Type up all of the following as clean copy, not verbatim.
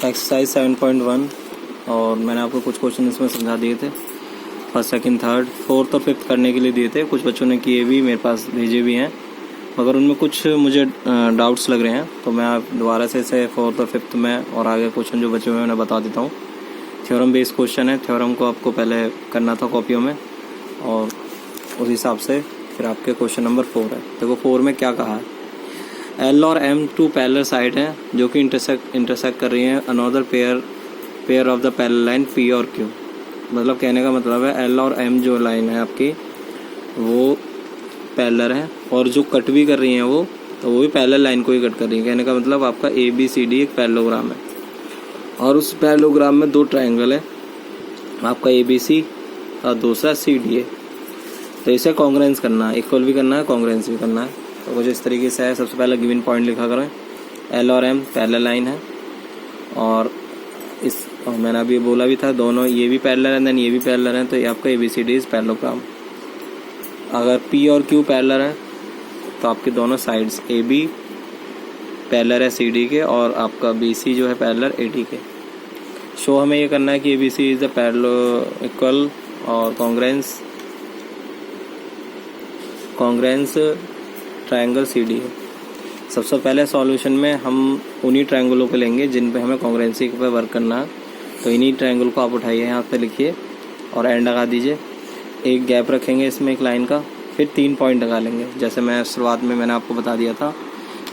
Exercise 7.1 और मैंने आपको कुछ क्वेश्चन इसमें समझा दिए थे। फर्स्ट, सेकंड, थर्ड, फोर्थ और फिफ्थ करने के लिए दिए थे। कुछ बच्चों ने किए भी, मेरे पास भेजे भी हैं, मगर उनमें कुछ मुझे डाउट्स लग रहे हैं, तो मैं आप दोबारा से फोर्थ और फिफ्थ में और आगे क्वेश्चन जो बचे हुए हैं उन्हें बता देता हूँ। थ्योरम बेस्ड क्वेश्चन है। थ्योरम को आपको पहले करना था कॉपियों में, और उस हिसाब से फिर आपके क्वेश्चन नंबर 4 है। देखो 4 में क्या कहा है। एल और एम टू पैरेलल साइड हैं जो कि इंटरसेक्ट कर रही हैं another pair of the parallel line P और क्यू। मतलब कहने का मतलब है एल और एम जो लाइन है आपकी वो पैरेलल है, और जो कट भी कर रही हैं वो भी पैरेलल लाइन को ही कट कर रही है। कहने का मतलब आपका ए बी सी डी एक पैरेललोग्राम है, और उस पैरेललोग्राम में 2 ट्रायंगल है, आपका ए बी सी और दूसरा सी डी है। तो इसे कॉन्ग्रुएंस करना है, इक्वल भी करना है, कॉन्ग्रुएंस भी करना है। तो कुछ इस तरीके से है। सबसे पहले गिवन पॉइंट लिखा करें। एल और एम पैरेलल लाइन है, और मैंने अभी बोला भी था दोनों ये भी पैरेलल है, देन ये भी पैरेलल है, तो ये आपका A B C D is parallelogram. अगर पी और क्यू पैरेलल है तो आपके दोनों साइड्स ए बी पैरेलल है सी डी के, और आपका बी सी जो है पैरेलल ए डी के। शो हमें ये करना है कि A B C is the parallel equal और कॉन्ग्रुएंस ट्रायंगल सी डी है। सबसे पहले सॉल्यूशन में हम उन्हीं ट्रायंगलों को लेंगे जिन पे हमें कॉन्ग्रुएंसी पे वर्क करना है। तो इन्हीं ट्रायंगल को आप उठाइए, यहाँ पे लिखिए और एंड लगा दीजिए। एक गैप रखेंगे इसमें एक लाइन का, फिर 3 पॉइंट लगा लेंगे। जैसे मैं शुरुआत में मैंने आपको बता दिया था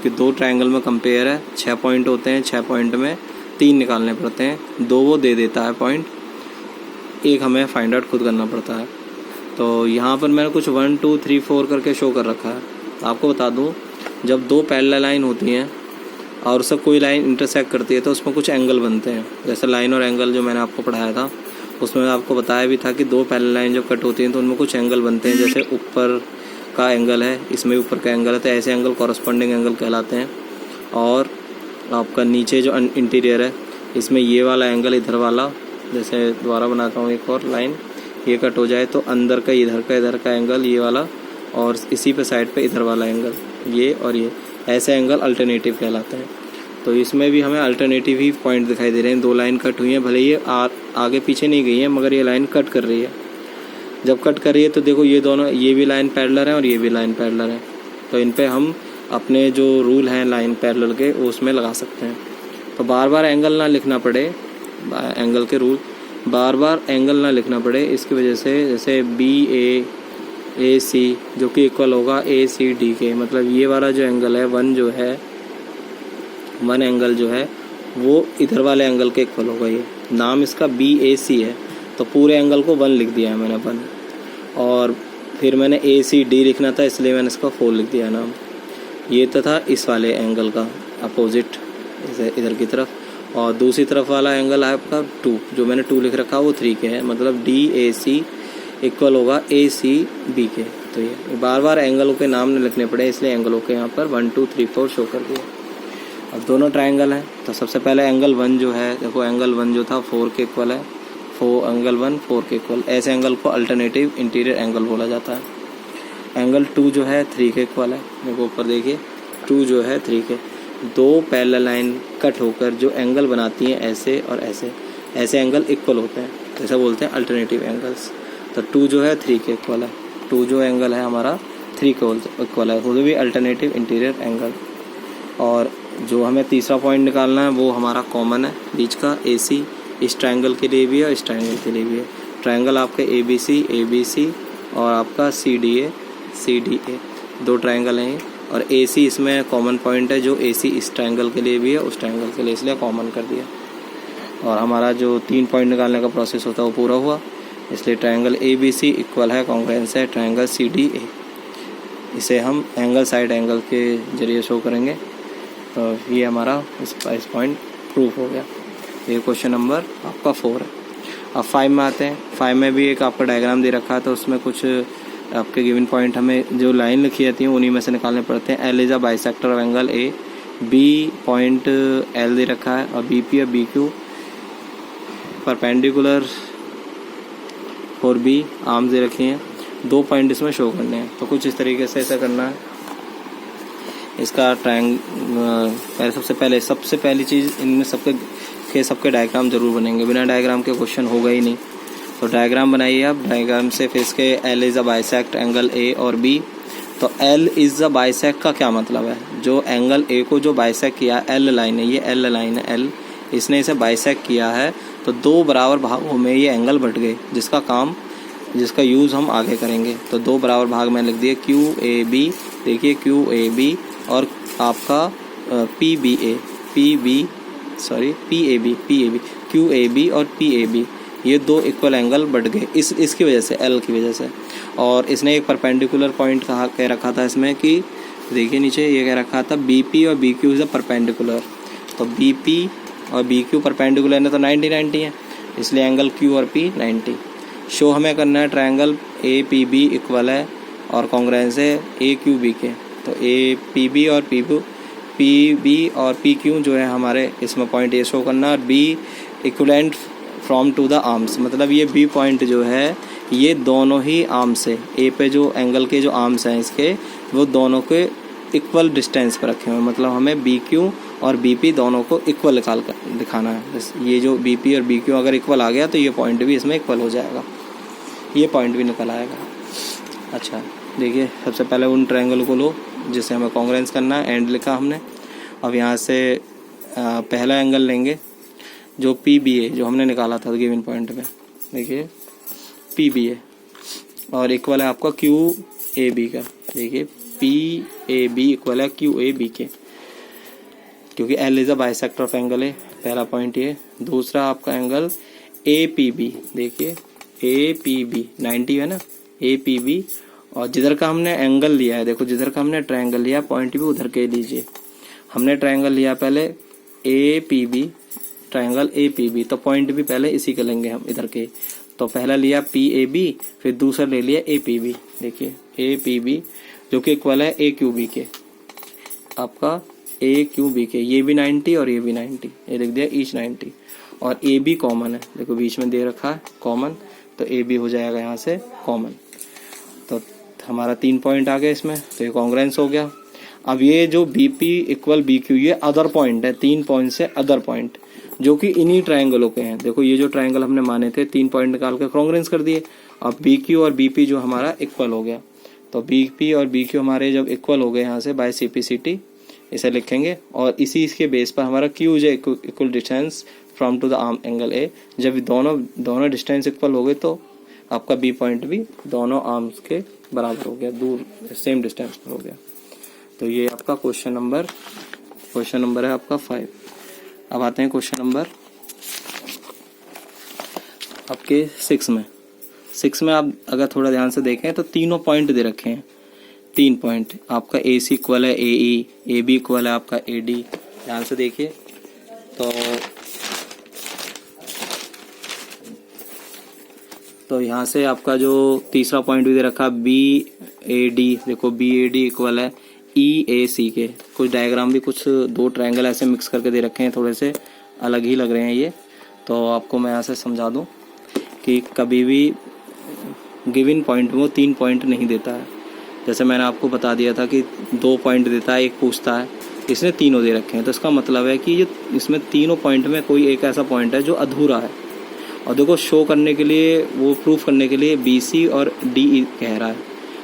कि 2 ट्रायंगल में कंपेयर है, 6 पॉइंट होते हैं, 6 पॉइंट में 3 निकालने पड़ते हैं। 2 वो दे देता है पॉइंट, एक हमें फाइंड आउट खुद करना पड़ता है। तो यहाँ पर मैंने कुछ 1 2 3 4 करके शो कर रखा है। आपको बता दूं, जब 2 पैरेलल लाइन होती हैं और उससे कोई लाइन इंटरसेक्ट करती है तो उसमें कुछ एंगल बनते हैं। जैसे लाइन और एंगल जो मैंने आपको पढ़ाया था उसमें आपको बताया भी था कि 2 पैरेलल लाइन जब कट होती हैं तो उनमें कुछ एंगल बनते हैं। जैसे ऊपर का एंगल है, इसमें ऊपर का एंगल है, तो ऐसे एंगल कॉरस्पॉन्डिंग एंगल कहलाते हैं। और आपका नीचे जो इंटीरियर है इसमें ये वाला एंगल, इधर वाला, जैसे दोबारा बनाता हूँ एक और लाइन, ये कट हो जाए तो अंदर का इधर का एंगल ये वाला, और इसी पे साइड पे इधर वाला एंगल, ये और ये, ऐसे एंगल अल्टरनेटिव कहलाते हैं। तो इसमें भी हमें अल्टरनेटिव ही पॉइंट दिखाई दे रहे हैं। 2 लाइन कट हुई हैं, भले ये आगे पीछे नहीं गई है, मगर ये लाइन कट कर रही है। जब कट कर रही है तो देखो ये दोनों, ये भी लाइन पैरेलल है और ये भी लाइन पैरेलल है। तो इन पे हम अपने जो रूल हैं लाइन पैरेलल के वो उसमें लगा सकते हैं। तो बार बार एंगल ना लिखना पड़े, एंगल के रूल बार बार एंगल ना लिखना पड़े, इसकी वजह से जैसे बी ए सी जो कि इक्वल होगा ए सी डी के, मतलब ये वाला जो एंगल है वन एंगल जो है वो इधर वाले एंगल के इक्वल होगा। ये नाम इसका बी ए सी है, तो पूरे एंगल को 1 लिख दिया है मैंने 1, और फिर मैंने ए सी डी लिखना था इसलिए मैंने इसका 4 लिख दिया नाम। ये तो था इस वाले एंगल का अपोजिट इधर की तरफ, और दूसरी तरफ वाला एंगल है आपका 2, जो मैंने 2 लिख रखा वो 3 के है, मतलब डी ए सी इक्वल होगा ए सी बी के। तो ये बार बार एंगलों के नाम नहीं लिखने पड़े, इसलिए एंगलों के यहाँ पर 1 2 3 4 शो कर दिया। अब दोनों ट्रायंगल हैं, तो सबसे पहले एंगल 1 जो है, देखो एंगल 1 जो था 4 के इक्वल है, एंगल 1 4 के इक्वल। ऐसे एंगल को अल्टरनेटिव इंटीरियर एंगल बोला जाता है। एंगल 2 जो है 3 के इक्वल है। देखो ऊपर देखिए 2 जो है 3 के। 2 पैरेलल लाइन कट होकर जो एंगल बनाती हैं ऐसे और ऐसे एंगल इक्वल होते हैं, जैसा बोलते हैं अल्टरनेटिव एंगल्स। तो 2 जो है 3 के इक्वल है। 2 जो एंगल है हमारा 3 के इक्वल है, वो भी अल्टरनेटिव इंटीरियर एंगल। और जो हमें तीसरा पॉइंट निकालना है वो हमारा कॉमन है बीच का, ए सी इस ट्रायंगल के लिए भी है और इस ट्रायंगल के लिए भी है। ट्रायंगल आपके ए बी सी और आपका सी डी ए 2 ट्रायंगल हैं, और ए सी इसमें कॉमन पॉइंट है, जो ए सी इस ट्रायंगल के लिए भी है उस ट्रायंगल के लिए, इसलिए कॉमन कर दिया। और हमारा जो 3 पॉइंट निकालने का प्रोसेस होता है वो पूरा हुआ, इसलिए triangle A B C equal है, कॉन्ग्रुएंस है ट्रायंगल सी डी ए। इसे हम एंगल साइड एंगल के जरिए शो करेंगे। तो ये हमारा इस पॉइंट प्रूफ हो गया। ये क्वेश्चन नंबर आपका 4 है। अब 5 में आते हैं। 5 में भी एक आपका डायग्राम दे रखा है, तो उसमें कुछ आपके गिवन पॉइंट हमें जो लाइन लिखी जाती है उन्हीं में से निकालने पड़ते हैं। L is a bisector of angle A, B point L दे रखा है, और बी पी और बी क्यू परपेंडिकुलर और बी आर्म्स दे रखे हैं। 2 पॉइंट इसमें शो करने हैं। तो कुछ इस तरीके से ऐसा करना है। इसका सबसे पहली चीज़ इनमें सबके के सबके डायग्राम ज़रूर बनेंगे, बिना डायग्राम के क्वेश्चन होगा ही नहीं। तो डायग्राम बनाइए आप, डायग्राम से फिर इसके L is a bisect angle A और बी। तो एल इज़ अ बाइसेक्ट का क्या मतलब है, जो एंगल ए को जो बाइसेक्ट किया, एल लाइन है, ये एल लाइन है, एल इसने इसे बाइसेक्ट किया है, तो दो बराबर भागों में ये एंगल बट गए, जिसका यूज़ हम आगे करेंगे। तो दो बराबर भाग में लिख दिए क्यू ए बी, देखिए क्यू ए बी और आपका P A B, Q A B और पी ए बी, ये दो इक्वल एंगल बढ़ गए इसकी वजह से, एल की वजह से। और इसने एक परपेंडिकुलर पॉइंट कह रखा था इसमें कि देखिए नीचे ये कह रखा था बी पी और B Q is a perpendicular. तो बी पी और बी क्यू परपेंडिकुलर है तो 90 है, इसलिए एंगल क्यू और पी 90। शो हमें करना है triangle A P B equal है और कॉन्ग्रेंस है ए क्यू बी के। तो ए पी बी और पी बी और पी क्यू जो है हमारे इसमें पॉइंट ए शो करना, और B equivalent from to the arms, मतलब ये बी पॉइंट जो है ये दोनों ही आर्म्स है, ए पे जो एंगल के जो आर्म्स हैं इसके, वो दोनों के इक्वल डिस्टेंस पर रखे हुए हैं। मतलब हमें बी क्यू और बी पी दोनों को इक्वल निकाल कर दिखाना है। बस ये जो बी पी और बी क्यू अगर इक्वल आ गया तो ये पॉइंट भी इसमें इक्वल हो जाएगा, ये पॉइंट भी निकल आएगा। अच्छा देखिए, सबसे पहले उन ट्रायंगल को लो जिसे हमें कॉन्ग्रेंस करना है, एंड लिखा हमने। अब यहाँ से पहला एंगल लेंगे जो पी बी ए, जो हमने निकाला था गिवन पॉइंट में, देखिए पी बी ए, और इक्वल है आपका क्यू ए बी का। देखिए पी ए बी इक्वल है क्यू ए बी के, क्योंकि L is a bisector of angle है, पहला पॉइंट ये। दूसरा आपका एंगल ए पी बी, देखिए ए पी बी 90 है ना, ए पी बी, और जिधर का हमने एंगल लिया है, देखो जिधर का हमने ट्रायंगल लिया, पॉइंट भी उधर के लीजिए। हमने ट्रायंगल लिया पहले A P B, triangle A P B, तो पॉइंट भी पहले इसी के लेंगे हम इधर के। तो पहला लिया पी ए बी, फिर दूसरा ले लिया ए पी बी, देखिए ए पी बी जो कि इक्वल है ए क्यू बी के, आपका ए क्यू बी के, ये भी 90 और ये भी 90, ये लिख दिया ईच 90, और ए बी कॉमन है, देखो बीच में दे रखा है कॉमन, तो ए बी हो जाएगा यहाँ से कॉमन। तो हमारा 3 पॉइंट आ गए इसमें, तो ये कॉन्ग्रेंस हो गया। अब ये जो B P equal B Q, ये अदर पॉइंट है, 3 पॉइंट से अदर पॉइंट जो कि इन्हीं ट्रायंगलों के हैं। देखो ये जो ट्रायंगल हमने माने थे, 3 पॉइंट निकाल के कॉन्ग्रेंस कर दिए। अब बी क्यू और बी पी जो हमारा इक्वल हो गया, तो बी पी और बी क्यू हमारे जब इक्वल हो गए यहाँ से bye C P C T इसे लिखेंगे, और इसके बेस पर हमारा Q is equal distance from to the arm angle A. जब दोनों डिस्टेंस इक्वल हो गए तो आपका बी पॉइंट भी दोनों आर्म्स के बराबर हो गया, दूर सेम डिस्टेंस पर हो गया। तो ये आपका क्वेश्चन नंबर है आपका 5। अब आते हैं क्वेश्चन नंबर आपके 6 में आप अगर थोड़ा ध्यान से देखें तो तीनों पॉइंट दे रखे हैं, 3 पॉइंट आपका ए सी इक्वल है ए ई, ए बी इक्वल है आपका ए डी। ध्यान से देखिए तो यहाँ से आपका जो तीसरा पॉइंट भी दे रखा बी ए डी, देखो बी ए डी इक्वल है ई ए सी के। कुछ डायग्राम भी कुछ 2 ट्रायंगल ऐसे मिक्स करके दे रखे हैं, थोड़े से अलग ही लग रहे हैं ये। तो आपको मैं यहाँ से समझा दूँ कि कभी भी गिवन पॉइंट में वो 3 पॉइंट नहीं देता है। जैसे मैंने आपको बता दिया था कि 2 पॉइंट देता है, 1 पूछता है, इसने तीनों दे रखे हैं। तो इसका मतलब है कि ये इसमें तीनों पॉइंट में कोई एक ऐसा पॉइंट है जो अधूरा है। और देखो शो करने के लिए, वो प्रूफ करने के लिए बी सी और डी ई कह रहा है,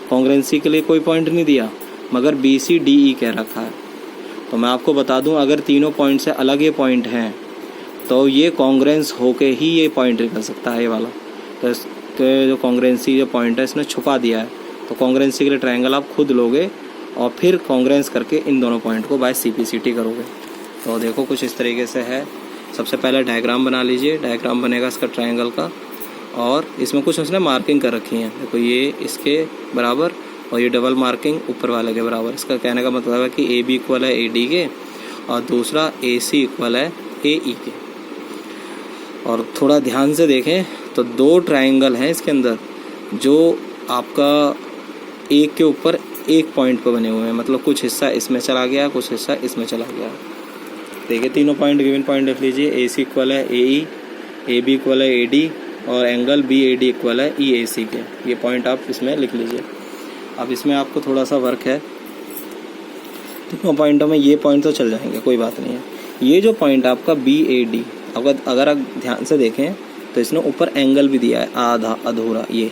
कॉन्ग्रेंसी के लिए कोई पॉइंट नहीं दिया मगर बी सी डी ई कह रखा है। तो मैं आपको बता दूं, अगर तीनों पॉइंट से अलग ये पॉइंट हैं तो ये कॉन्ग्रेंस होके ही ये पॉइंट निकल सकता है, ये वाला। तो इसके जो कॉन्ग्रेंसी जो पॉइंट है इसने छुपा दिया है। तो कॉन्ग्रेंसी के लिए ट्रायंगल आप खुद लोगे और फिर कॉन्ग्रेंस करके इन दोनों पॉइंट को bye C P C T करोगे। तो देखो कुछ इस तरीके से है। सबसे पहले डायग्राम बना लीजिए, डायग्राम बनेगा इसका ट्रायंगल का, और इसमें कुछ उसने मार्किंग कर रखी है। देखो ये इसके बराबर और ये डबल मार्किंग ऊपर वाले के बराबर। इसका कहने का मतलब है कि ए बी इक्वल है ए डी के और दूसरा ए सी इक्वल है ए ई के। और थोड़ा ध्यान से देखें तो 2 ट्रायंगल हैं इसके अंदर जो आपका एक के ऊपर एक पॉइंट पर बने हुए हैं, मतलब कुछ हिस्सा इसमें चला गया, कुछ हिस्सा इसमें चला गया। देखिए तीनों पॉइंट गिवन पॉइंट लिख लीजिए, ए सी इक्वल है ए ई, ए बी इक्वल है ए डी और angle B A D equal है ई ए सी के। ये पॉइंट आप इसमें लिख लीजिए। अब इसमें आपको थोड़ा सा वर्क है, तीनों पॉइंटों में ये पॉइंट तो चल जाएंगे, कोई बात नहीं है। ये जो पॉइंट आपका बी ए डी, अगर आप ध्यान से देखें तो इसने ऊपर एंगल भी दिया है आधा अधूरा, ये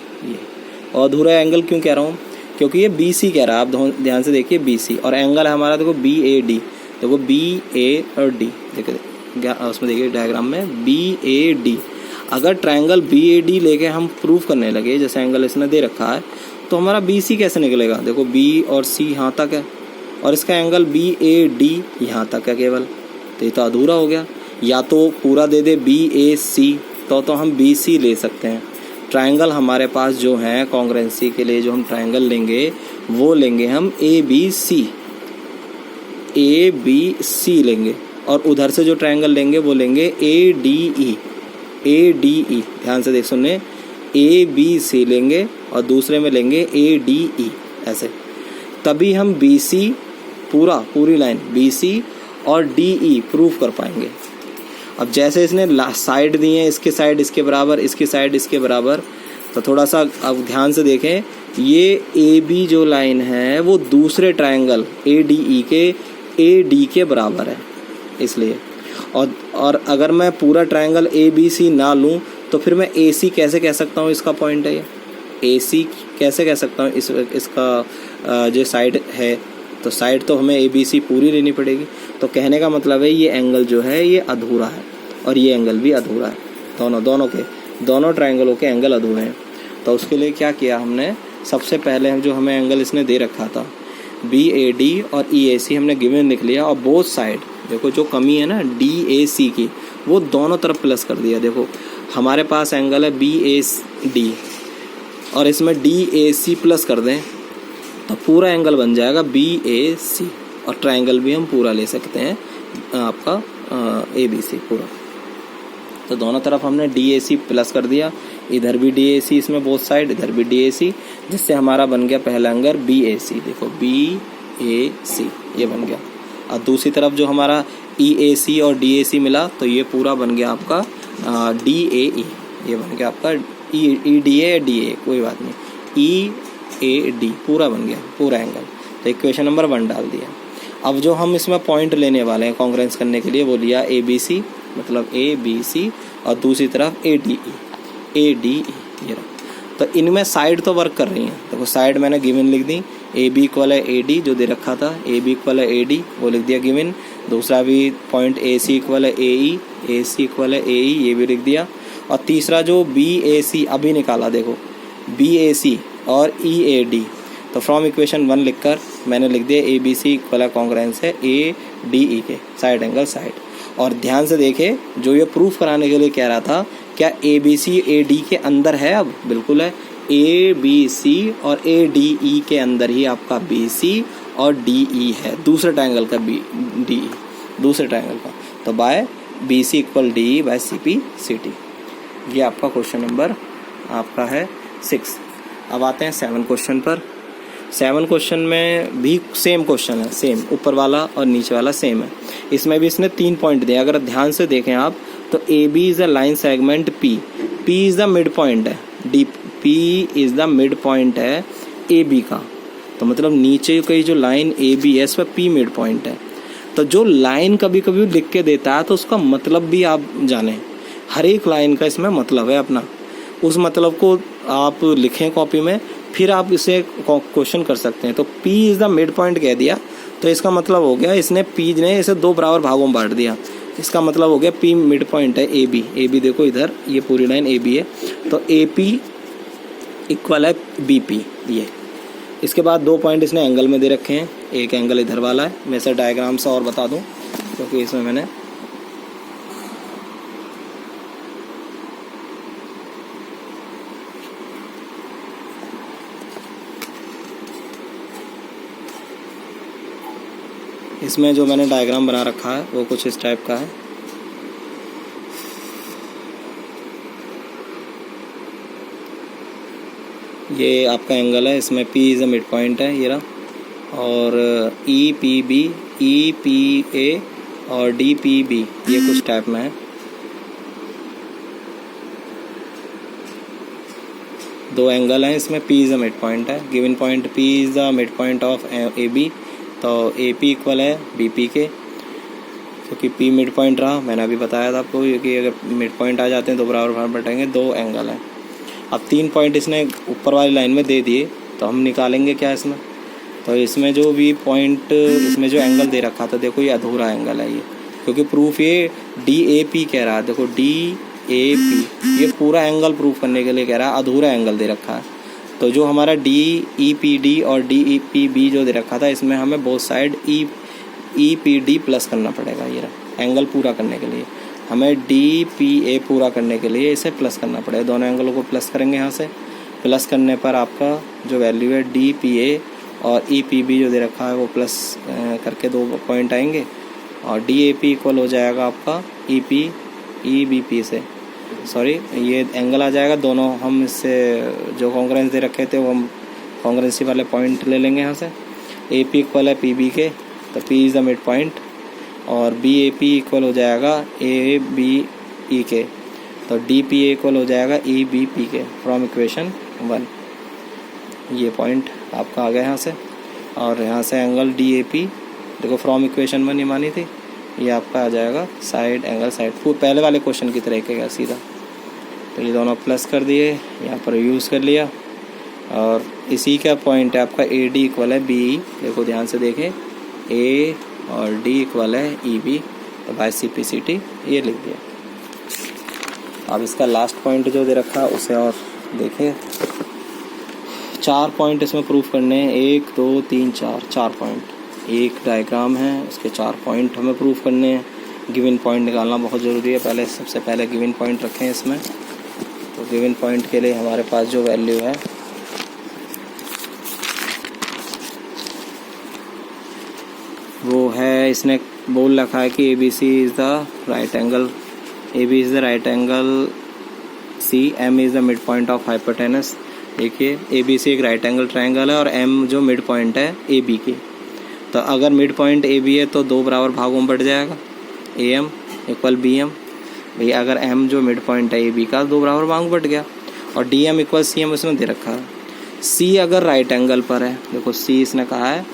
और अधूरा एंगल क्यों कह रहा हूँ, क्योंकि ये BC कह रहा है। आप ध्यान से देखिए BC, और एंगल है हमारा देखो BAD, देखो BA और D, देखिए उसमें देखिए डायग्राम में BAD। अगर ट्रायंगल BAD लेके हम प्रूफ करने लगे, जैसे एंगल इसने दे रखा है, तो हमारा BC कैसे निकलेगा। देखो B और C यहाँ तक है और इसका एंगल BAD यहाँ तक है केवल, तो ये तो अधूरा हो गया। या तो पूरा दे दे BAC, तो हम BC ले सकते हैं। ट्रायंगल हमारे पास जो है कॉन्ग्रुएंसी के लिए जो हम ट्रायंगल लेंगे वो लेंगे हम ABC लेंगे, और उधर से जो ट्रायंगल लेंगे वो लेंगे ADE। ध्यान से देख सुनने, ABC लेंगे और दूसरे में लेंगे ADE, ऐसे। तभी हम BC पूरी लाइन BC और DE प्रूफ कर पाएंगे। अब जैसे इसने साइड दी है, इसके साइड इसके बराबर, इसकी साइड इसके बराबर, तो थोड़ा सा अब ध्यान से देखें, ये AB जो लाइन है वो दूसरे ट्रायंगल ADE के AD के बराबर है, इसलिए। और अगर मैं पूरा ट्रायंगल ABC ना लूँ तो फिर मैं AC कैसे कह सकता हूँ, इसका पॉइंट है ये। AC कैसे कह सकता हूँ, इसका जो साइड है, तो साइड तो हमें ABC पूरी लेनी पड़ेगी। तो कहने का मतलब है ये एंगल जो है ये अधूरा है और ये एंगल भी अधूरा है। दोनों ट्रायंगलों के एंगल अधूरे हैं। तो उसके लिए क्या किया हमने, सबसे पहले हम जो हमें एंगल इसने दे रखा था BAD और EAC हमने गिवन लिख लिया, और बोथ साइड देखो जो कमी है ना DAC की, वो दोनों तरफ प्लस कर दिया। देखो हमारे पास एंगल है BAD और इसमें DAC प्लस कर दें तो पूरा एंगल बन जाएगा BAC, और ट्रायंगल भी हम पूरा ले सकते हैं आपका ABC पूरा। तो दोनों तरफ हमने DAC प्लस कर दिया, इधर भी DAC, इसमें बोथ साइड इधर भी DAC, जिससे हमारा बन गया पहला एंगल BAC। देखो BAC ये बन गया, और दूसरी तरफ जो हमारा EAC और DAC मिला तो ये पूरा बन गया आपका DAE, ये बन गया आपका EDA या DA कोई बात नहीं, EAD पूरा बन गया पूरा एंगल। तो इक्वेशन नंबर 1 डाल दिया। अब जो हम इसमें पॉइंट लेने वाले हैं कॉन्ग्रुएंस करने के लिए वो लिया ABC, मतलब ABC, और दूसरी तरफ ADE ये रहा। तो इनमें साइड तो वर्क कर रही हैं। देखो साइड मैंने गिवन लिख दी, AB इक्वल है AD जो दे रखा था, AB इक्वल है AD वो लिख दिया गिवन। दूसरा भी पॉइंट AC इक्वल है AE, AC इक्वल है AE ये भी लिख दिया। और तीसरा जो BAC अभी निकाला, देखो BAC और EAD, तो फ्रॉम इक्वेशन 1 लिखकर मैंने लिख दिया ABC इक्वल कॉन्ग्रुएंस है ADE के, साइड एंगल साइड। और ध्यान से देखे जो ये प्रूफ कराने के लिए कह रहा था, क्या ABC AD के अंदर है, अब बिल्कुल है। ABC और ADE के अंदर ही आपका BC और DE है, दूसरे ट्रायंगल का DE दूसरे ट्रायंगल का। तो bye BC equal DE bye CP CT, ये आपका क्वेश्चन नंबर आपका है 6। अब आते हैं 7 क्वेश्चन पर। 7 क्वेश्चन में भी सेम क्वेश्चन है, सेम ऊपर वाला और नीचे वाला सेम है। इसमें भी इसने 3 पॉइंट दिए। अगर ध्यान से देखें आप तो AB is the line segment P is the midpoint है, P is the midpoint है AB का। तो मतलब नीचे की जो लाइन AB है इस पर P मिड पॉइंट है। तो जो लाइन कभी कभी लिख के देता है तो उसका मतलब भी आप जानें, हर एक लाइन का इसमें मतलब है अपना, उस मतलब को आप लिखें कॉपी में, फिर आप इसे क्वेश्चन कर सकते हैं। तो P is the mid point कह दिया तो इसका मतलब हो गया इसने P ने इसे 2 बराबर भागों में बांट दिया, इसका मतलब हो गया P मिड पॉइंट है AB देखो इधर ये पूरी लाइन AB है, तो AP इक्वल है BP ये। इसके बाद 2 पॉइंट इसने एंगल में दे रखे हैं, एक एंगल इधर वाला है, मैं इसे डायग्राम से और बता दूं क्योंकि इसमें मैंने जो मैंने डायग्राम बना रखा है वो कुछ इस टाइप का है। ये आपका एंगल है, इसमें P is the midpoint है ये रहा, और EPB, EPA और DPB ये कुछ टाइप में है। 2 एंगल हैं इसमें, P is the midpoint है, given point P is the midpoint of AB, तो AP इक्वल है BP के। क्योंकि पी मिड पॉइंट रहा, मैंने अभी बताया था आपको कि अगर मिड पॉइंट आ जाते हैं तो बराबर भाग बटेंगे, 2 एंगल हैं। अब 3 पॉइंट इसने ऊपर वाली लाइन में दे दिए, तो हम निकालेंगे क्या इसमें, तो इसमें जो भी पॉइंट, इसमें जो एंगल दे रखा था, देखो ये अधूरा एंगल है ये, क्योंकि प्रूफ ये DAP कह रहा है। देखो DAP ये पूरा एंगल प्रूफ करने के लिए कह रहा है, अधूरा एंगल दे रखा है। तो जो हमारा DEPD और DEPB जो दे रखा था, इसमें हमें बोथ साइड EPD प्लस करना पड़ेगा। ये एंगल पूरा करने के लिए हमें DPA पूरा करने के लिए इसे प्लस करना पड़ेगा। दोनों एंगलों को प्लस करेंगे, यहाँ से प्लस करने पर आपका जो वैल्यू है DPA और EPB जो दे रखा है वो प्लस करके 2 पॉइंट आएंगे, और DAP इक्वल हो जाएगा आपका EBP से, सॉरी ये एंगल आ जाएगा। दोनों हम इससे जो कॉन्ग्रेंस दे रखे थे वो हम कॉन्ग्रेंसी वाले पॉइंट ले लेंगे यहाँ से। AP इक्वल है PB के, तो P is the mid point, और BAP इक्वल हो जाएगा ABE के, तो DPA इक्वल हो जाएगा EBP के फ्रॉम इक्वेशन 1। ये पॉइंट आपका आ गया यहाँ से, और यहाँ से एंगल DAP देखो फ्रॉम इक्वेशन 1 ये मानी थी, ये आपका आ जाएगा साइड एंगल साइड, पहले वाले क्वेश्चन की तरह का सीधा। तो ये दोनों प्लस कर दिए, यहाँ पर यूज़ कर लिया, और इसी का पॉइंट है आपका AD इक्वल है BE। देखो ध्यान से देखें, A और D इक्वल है EB, तो बाय CPCT ये लिख दिया। अब इसका लास्ट पॉइंट जो दे रखा उसे और देखें। 4 पॉइंट इसमें प्रूफ करने हैं, 1 2 3 4 पॉइंट। एक डायग्राम है, उसके 4 पॉइंट हमें प्रूफ करने हैं। गिवन पॉइंट निकालना बहुत ज़रूरी है, पहले सबसे पहले गिवन पॉइंट रखें इसमें। तो गिवन पॉइंट के लिए हमारे पास जो वैल्यू है वो है, इसने बोल रखा है कि ABC is the right angle, AB is the right angle C, M is the midpoint of hypotenuse. देखिए ABC एक राइट एंगल ट्रायंगल है, और M जो मिड पॉइंट है AB की। तो अगर मिड पॉइंट AB है तो 2 बराबर भागों में बढ़ जाएगा, AM इक्वल BM। भैया अगर M जो मिड पॉइंट है AB का 2 बराबर भाग बढ़ गया, और DM इक्वल CM उसमें दे रखा है। C अगर राइट एंगल पर है, देखो C इसने कहा है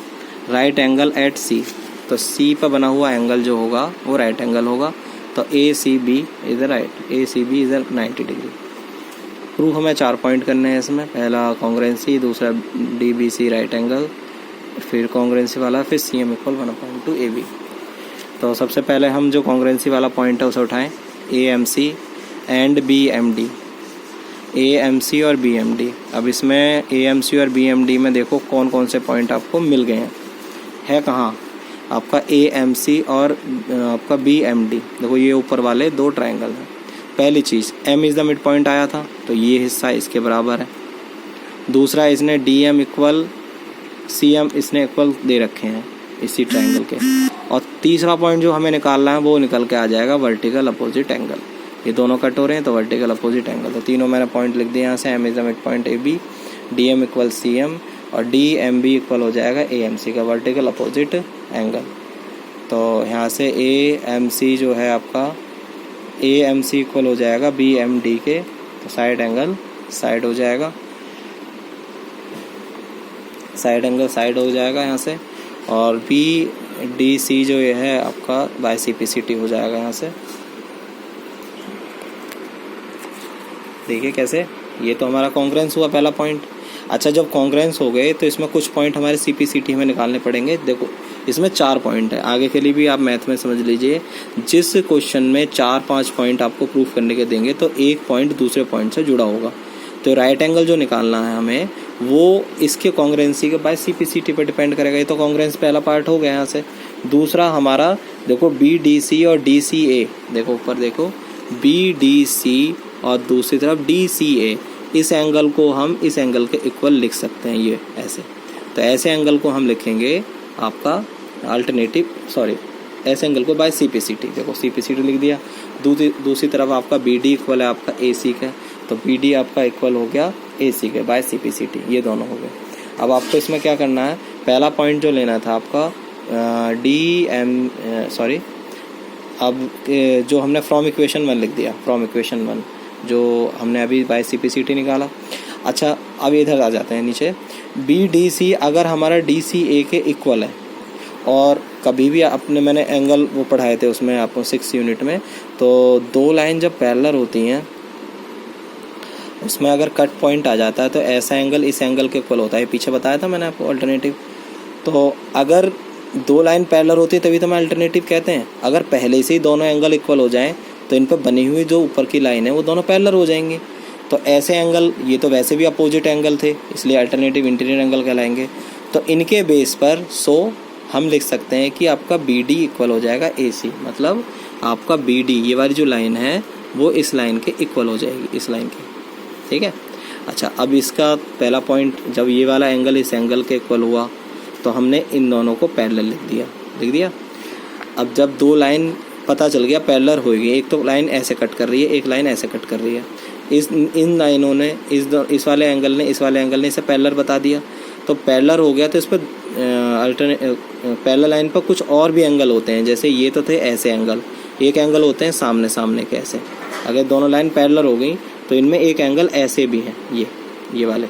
राइट एंगल एट C, तो C पर बना हुआ एंगल जो होगा वो राइट एंगल होगा। तो ACB is the right, ACB is the 90 degree. Proof हमें 4 पॉइंट करने हैं इसमें, पहला कॉन्ग्रेंसी, दूसरा DBC राइट एंगल, फिर कॉन्ग्रेंसी वाला, फिर CM इक्वल 1/2 AB। तो सबसे पहले हम जो कॉन्ग्रेंसी वाला पॉइंट है उसे उठाएं, AMC एंड BMD, AMC और BMD। अब इसमें AMC और BMD में देखो कौन कौन से पॉइंट आपको मिल गए हैं, है कहाँ आपका AMC और आपका BMD। देखो ये ऊपर वाले 2 ट्रायंगल हैं। पहली चीज़ M is the mid point आया था, तो ये हिस्सा इसके बराबर है। दूसरा इसने DM इक्वल CM इसने इक्वल दे रखे हैं इसी ट्रायंगल के। और तीसरा पॉइंट जो हमें निकालना है वो निकल के आ जाएगा वर्टिकल अपोजिट एंगल। ये दोनों कट हो रहे हैं तो वर्टिकल अपोजिट एंगल, तो तीनों मैंने पॉइंट लिख दिए यहाँ से। M is the mid point AB, DM equal CM, और DMB इक्वल हो जाएगा AMC का वर्टिकल अपोजिट एंगल। तो यहाँ से AMC जो है आपका, AMC इक्वल हो जाएगा BMD के, तो साइड एंगल साइड हो जाएगा, साइड एंगल साइड हो जाएगा यहाँ से। और BDC जो ये है आपका बाय CPCT हो जाएगा यहाँ से। देखिए कैसे, ये तो हमारा कॉन्ग्रेंस हुआ पहला पॉइंट। अच्छा जब कॉन्ग्रेंस हो गए तो इसमें कुछ पॉइंट हमारे CPCT हमें निकालने पड़ेंगे। देखो इसमें 4 पॉइंट है, आगे के लिए भी आप मैथ में समझ लीजिए, जिस क्वेश्चन में 4-5 पॉइंट आपको प्रूफ करने के देंगे तो एक पॉइंट दूसरे पॉइंट से जुड़ा होगा। तो राइट एंगल जो निकालना है हमें वो इसके कॉन्ग्रेंसी के बाय CPCT पर डिपेंड करेगा। ये तो कॉन्ग्रेंस पहला पार्ट हो गया यहाँ से। दूसरा हमारा देखो BDC और DCA, देखो ऊपर देखो BDC और दूसरी तरफ DCA, इस एंगल को हम इस एंगल के इक्वल लिख सकते हैं, ये ऐसे। तो ऐसे एंगल को हम लिखेंगे आपका अल्टरनेटिव, सॉरी ऐसे एंगल को बाय CPCT, देखो CPCT लिख दिया। दूसरी तरफ आपका BD इक्वल है आपका AC का, तो BD आपका इक्वल हो गया AC के बाय CPCT, ये दोनों हो गए। अब आपको इसमें क्या करना है, पहला पॉइंट जो लेना था आपका अब जो हमने फ्रॉम इक्वेशन 1 लिख दिया, फ्रॉम इक्वेशन 1 जो हमने अभी बाय CPCT निकाला। अच्छा अब इधर आ जाते हैं नीचे, BDC अगर हमारा DCA के इक्वल है और कभी भी आपने, मैंने एंगल वो पढ़ाए थे उसमें आपको 6 यूनिट में, तो 2 लाइन जब पैरेलल होती हैं उसमें अगर कट पॉइंट आ जाता है तो ऐसा एंगल इस एंगल के इक्वल होता है। पीछे बताया था मैंने आपको अल्टरनेटिव। तो अगर 2 लाइन पैरेलल होती है तभी तो मैं अल्टरनेटिव कहते हैं। अगर पहले से ही दोनों एंगल इक्वल हो जाएं तो इन पर बनी हुई जो ऊपर की लाइन है वो दोनों पैरेलल हो जाएंगी। तो ऐसे एंगल, ये तो वैसे भी अपोजिट एंगल थे इसलिए अल्टरनेटिव इंटीरियर एंगल कहलाएंगे। तो इनके बेस पर हम लिख सकते हैं कि आपका बी डी इक्वल हो जाएगा ए सी, मतलब आपका बी डी ये वाली जो लाइन है वो इस लाइन के इक्वल हो जाएगी, इस लाइन के, ठीक है। अच्छा, अब इसका पहला पॉइंट, जब ये वाला एंगल इस एंगल के इक्वल हुआ तो हमने इन दोनों को पैरेलल लिख दिया। अब जब 2 लाइन पता चल गया पैरेलल होगी, एक तो लाइन ऐसे कट कर रही है, एक लाइन ऐसे कट कर रही है, इन लाइनों ने इस वाले एंगल ने इसे पैरेलल बता दिया, तो पैरेलल हो गया। तो इस पर पैरेलल लाइन पर कुछ और भी एंगल होते हैं, जैसे ये तो थे ऐसे एंगल, एक एंगल होते हैं सामने सामने के ऐसे। अगर दोनों लाइन पैरेलल हो गई तो इनमें एक एंगल ऐसे भी हैं, ये वाले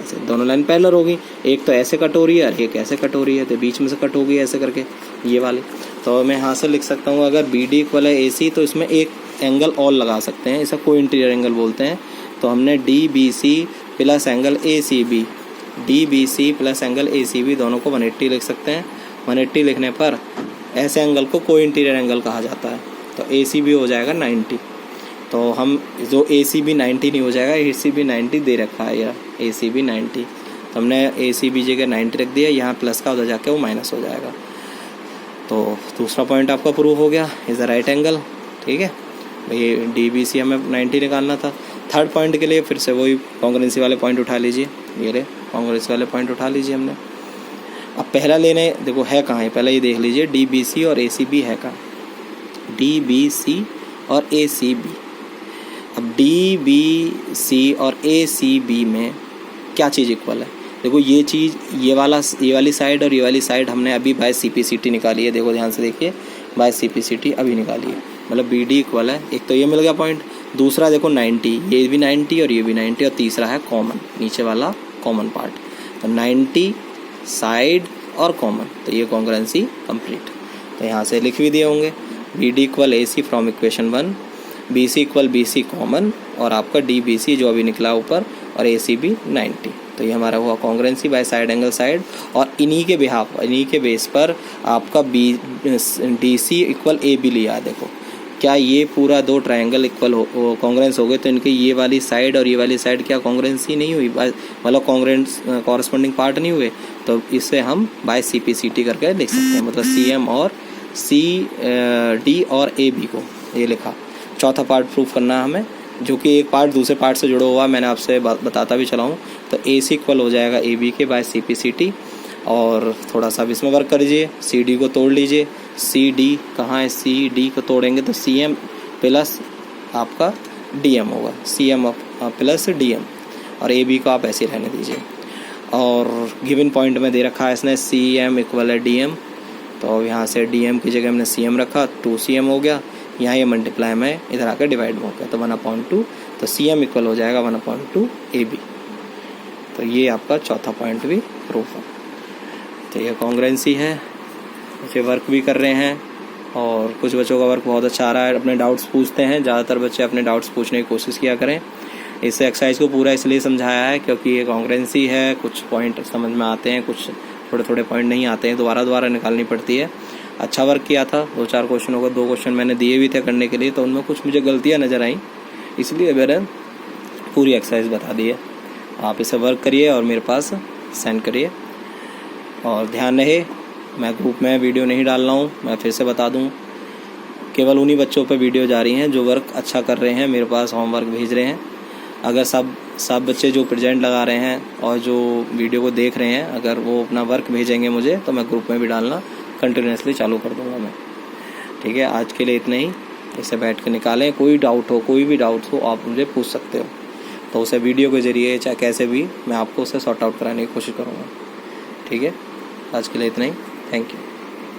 ऐसे दोनों लाइन पैरेलल हो गई, एक तो ऐसे कट हो रही है और एक ऐसे कट हो रही है, तो बीच में से कट हो गई ऐसे करके ये वाले। तो मैं यहाँ से लिख सकता हूँ अगर बी डी इक्वल है ए सी तो इसमें एक एंगल और लगा सकते हैं, इसे को इंटीरियर एंगल बोलते हैं। तो हमने D B C plus angle A C B, D B C plus angle A C B दोनों को 180 लिख सकते हैं। 180 लिखने पर ऐसे एंगल को को इंटीरियर एंगल कहा जाता है। तो ए सी बी हो जाएगा 90। तो हम जो ए सी बी 90 नहीं हो जाएगा, ए सी बी 90 दे रखा है यार, ए सी बी 90, तो हमने ए सी बी जगह 90 रख दिया, यहाँ प्लस का उधर जाके वो माइनस हो जाएगा। तो दूसरा पॉइंट आपका प्रूव हो गया, इज़ द राइट एंगल, ठीक है। ये डी बी सी हमें 90 निकालना था। थर्ड पॉइंट के लिए फिर से वही कॉन्ग्रुएंसी वाले पॉइंट उठा लीजिए, ये रहे कॉन्ग्रुएंसी वाले पॉइंट उठा लीजिए हमने। अब पहला लेने, देखो है कहाँ है, पहले ये देख लीजिए डी बी सी और ए सी बी है कहाँ, डी बी सी और ए सी बी। अब डी बी सी और ए सी बी में क्या चीज़ इक्वल है, देखो ये चीज़, ये वाली साइड और ये वाली साइड हमने अभी bye C P C T निकाली है, देखो ध्यान से देखिए, bye C P C T अभी निकाली है, मतलब बी डी इक्वल है। एक तो ये मिल गया पॉइंट, दूसरा देखो 90, ये भी 90 और ये भी 90, और तीसरा है कॉमन, नीचे वाला कॉमन पार्ट, तो 90 साइड और कॉमन, तो ये कॉन्ग्रुएंसी कंप्लीट। तो यहाँ से लिख भी दिए होंगे B D equal A C from equation 1, B C equal B C common, और आपका डी बी सी जो अभी निकला ऊपर, और ए सी बी 90। तो ये हमारा हुआ congruency by side angle side. और इन्हीं के बेस पर आपका B D C equal A B लिया है। देखो क्या ये पूरा 2 ट्रायंगल इक्वल कॉन्ग्रुएंस हो गए, तो इनके ये वाली साइड और ये वाली साइड क्या कॉन्ग्रुएंसी नहीं हुई, मतलब कॉरस्पॉन्डिंग पार्ट नहीं हुए, तो इससे हम bye C P C T करके लिख सकते हैं, मतलब सी एम और सी डी और ए बी को ये लिखा। चौथा पार्ट प्रूफ करना है हमें, जो कि एक पार्ट दूसरे पार्ट से जुड़ा हुआ, मैंने आपसे बताता भी चला हूँ। तो ए सी इक्वल हो जाएगा ए बी के bye C P C T, और थोड़ा सा अब इसमें वर्क कर लीजिए, सी डी को तोड़ लीजिए, सी डी कहाँ है, सी डी को तोड़ेंगे तो सी एम प्लस आपका डी एम होगा, C M plus D M, और ए बी को आप ऐसे रहने दीजिए। और गिवन पॉइंट में दे रखा है इसने सी एम इक्वल है डी एम, तो यहाँ से डी एम की जगह हमने सी एम रखा, 2 सी एम हो गया, यहाँ ये मल्टीप्लाई में इधर आकर डिवाइड हो गया, तो 1/2, तो सी एम इक्वल हो जाएगा 1/2 ए बी। तो ये आपका चौथा पॉइंट भी प्रूफ है। तो ये कॉन्ग्रुएंसी है, बच्चे वर्क भी कर रहे हैं, और कुछ बच्चों का वर्क बहुत अच्छा आ रहा है, अपने डाउट्स पूछते हैं। ज़्यादातर बच्चे अपने डाउट्स पूछने की कोशिश किया करें। इस एक्सरसाइज को पूरा इसलिए समझाया है क्योंकि ये कॉन्ग्रुएंसी है, कुछ पॉइंट समझ में आते हैं, कुछ थोड़े पॉइंट नहीं आते हैं, दोबारा निकालनी पड़ती है। अच्छा वर्क किया था, 2-4 क्वेश्चनों को 2 क्वेश्चन मैंने दिए भी थे करने के लिए, तो उनमें कुछ मुझे गलतियाँ नज़र आई, इसलिए मैंने पूरी एक्सरसाइज बता दी है। आप इसे वर्क करिए और मेरे पास सेंड करिए। और ध्यान रहे, मैं ग्रुप में वीडियो नहीं डाल रहा हूँ, मैं फिर से बता दूँ, केवल उन्हीं बच्चों पर वीडियो जा रही हैं जो वर्क अच्छा कर रहे हैं, मेरे पास होमवर्क भेज रहे हैं। अगर सब बच्चे जो प्रेजेंट लगा रहे हैं और जो वीडियो को देख रहे हैं, अगर वो अपना वर्क भेजेंगे मुझे, तो मैं ग्रुप में भी डालना कंटिन्यूसली चालू कर दूँगा मैं। ठीक है, आज के लिए इतना ही। इसे बैठ के निकालें, कोई भी डाउट हो आप मुझे पूछ सकते हो, तो उसे वीडियो के ज़रिए चाहे कैसे भी मैं आपको उसे सॉर्ट आउट कराने की कोशिश करूँगा। ठीक है, आज के लिए इतना ही, थैंक यू।